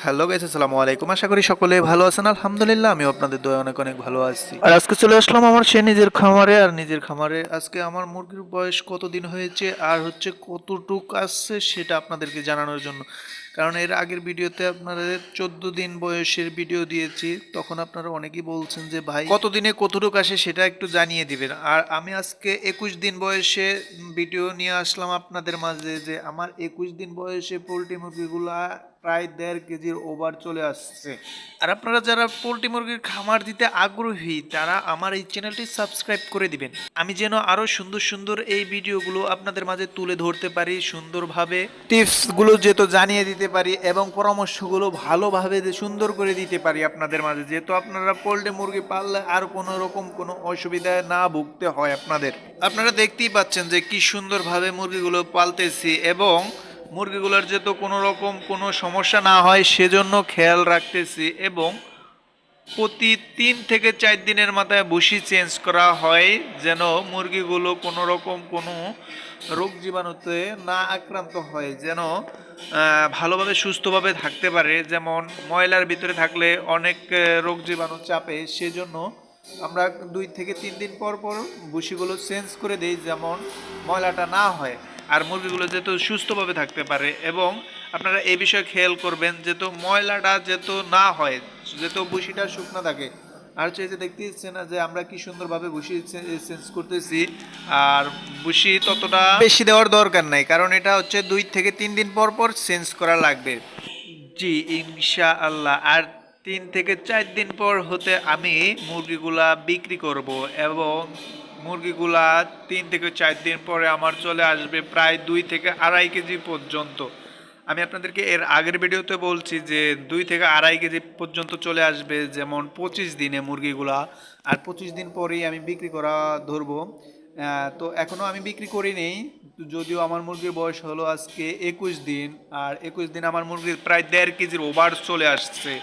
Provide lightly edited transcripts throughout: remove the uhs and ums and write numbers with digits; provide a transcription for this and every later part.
Hello guys, আসসালামু আলাইকুম। আশা করি সকলে ভালো আছেন। আলহামদুলিল্লাহ আমিও আপনাদের দয়ায় অনেক অনেক ভালো আছি। আর আজকে চলে আসলাম আমার সেই নিজের খামারে। আর নিজের খামারে আজকে আমার মুরগির বয়স কতদিন হয়েছে আর হচ্ছে কতটুক আসছে সেটা আপনাদেরকে জানানোর জন্য। কারণ এর আগের ভিডিওতে আপনাদের 14 দিন বয়সের ভিডিও দিয়েছি, তখন আপনারা অনেকেই বলছেন যে ভাই কতদিনে কতটুক আসে সেটা একটু জানিয়ে দিবেন। আর আমি আজকে 21 দিন বয়সে ভিডিও নিয়ে আসলাম আপনাদের মাঝে, যে আমার 21 দিন বয়সে পোলট্রি মুরগিগুলা প্রায় 1.5 কেজির ওভার চলে আসছে। আর আপনারা যারা পোলট্রি মুরগির খামার দিতে আগ্রহী তারা আমার এই চ্যানেলটি সাবস্ক্রাইব করে দিবেন, আমি যেন আরো সুন্দর সুন্দর এই ভিডিওগুলো আপনাদের মাঝে তুলে ধরতে পারি, সুন্দরভাবে টিপসগুলো যেহেতু জানিয়ে দিতে পারি এবং পরামর্শগুলো ভালোভাবে সুন্দর করে দিতে পারি আপনাদের মাঝে, যেহেতু আপনারা পোলট্রি মুরগি পাললে আর কোনো রকম কোনো অসুবিধায় না ভুগতে হয় আপনাদের। আপনারা দেখতেই পাচ্ছেন যে কি সুন্দরভাবে মুরগিগুলো পালতেছি এবং মুরগিগুলোর যেহেতু কোনো রকম কোনো সমস্যা না হয় সেজন্য খেয়াল রাখতেছি, এবং প্রতি 3 থেকে 4 দিনের মাথায় ভুসি চেঞ্জ করা হয়, যেন মুরগিগুলো কোনো রকম কোনো রোগ জীবাণুতে না আক্রান্ত হয়, যেন ভালোভাবে সুস্থভাবে থাকতে পারে। যেমন ময়লার ভিতরে থাকলে অনেক রোগ জীবাণু চাপে, সেজন্য আমরা 2 থেকে 3 দিন পর পর ভুসিগুলো চেঞ্জ করে দিই, যেমন ময়লাটা না হয় আর মুরগিগুলো যেহেতু সুস্থভাবে থাকতে পারে। এবং আপনারা এই বিষয়ে খেয়াল করবেন যেহেতু ময়লাটা যেহেতু না হয়, যেহেতু ভুসিটা শুকনো থাকে। আর হচ্ছে এই যে দেখতেছেন না যে আমরা কি সুন্দরভাবে ভুসি চেঞ্জ করতেছি, আর ভুসি ততটা বেশি দেওয়ার দরকার নাই, কারণ এটা হচ্ছে 2 থেকে 3 দিন পর পর চেঞ্জ করা লাগবে। জি ইনশাআল্লাহ। আর 3 থেকে 4 দিন পর হতে আমি মুরগিগুলা বিক্রি করব, এবং মুরগিগুলা 3 থেকে 4 দিন পরে আমার চলে আসবে প্রায় 2 থেকে আড়াই কেজি পর্যন্ত। আমি আপনাদেরকে এর আগের ভিডিওতে বলছি যে 2 থেকে আড়াই কেজি পর্যন্ত চলে আসবে, যেমন 25 দিনে মুরগিগুলা। আর 25 দিন পরেই আমি বিক্রি করা ধরবো। তো এখনও আমি বিক্রি করিনি, যদিও আমার মুরগির বয়স হলো আজকে 21 দিন। আর 21 দিন আমার মুরগির প্রায় 1.5 কেজির ওভার চলে আসছে,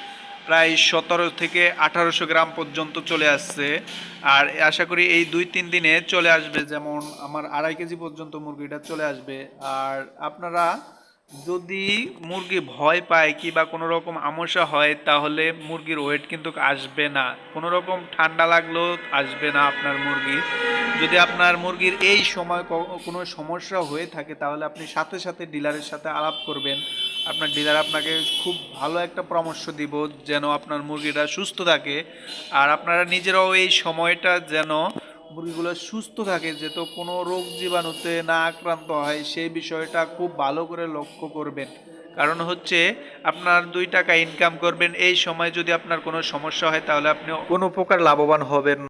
প্রায় 17 থেকে 1800 গ্রাম পর্যন্ত চলে আসছে। আর আশা করি এই 2-3 দিনে চলে আসবে, যেমন আমার 2.5 কেজি পর্যন্ত মুরগিটা চলে আসবে। আর আপনারা যদি মুরগি ভয় পায় কি বা কোনো রকম আমসা হয় তাহলে মুরগির ওয়েট কিন্তু আসবে না, কোনো রকম ঠান্ডা লাগলেও আসবে না আপনার মুরগি। যদি আপনার মুরগির এই সময় কোনো সমস্যা হয়ে থাকে তাহলে আপনি সাথে সাথে ডিলারের সাথে আলাপ করবেন। আপনার ডিলার আপনাকে খুব ভালো একটা পরামর্শ দিব যেন আপনার মুরগিটা সুস্থ থাকে। আর আপনারা নিজেরাও এই সময়টা যেন মুরগিগুলো সুস্থ থাকে, যেহেতু কোনো রোগ জীবাণুতে না আক্রান্ত হয় সেই বিষয়টা খুব ভালো করে লক্ষ্য করবেন। কারণ হচ্ছে আপনার 2 টাকা ইনকাম করবেন, এই সময় যদি আপনার কোনো সমস্যা হয় তাহলে আপনি কোনো প্রকার লাভবান হবেন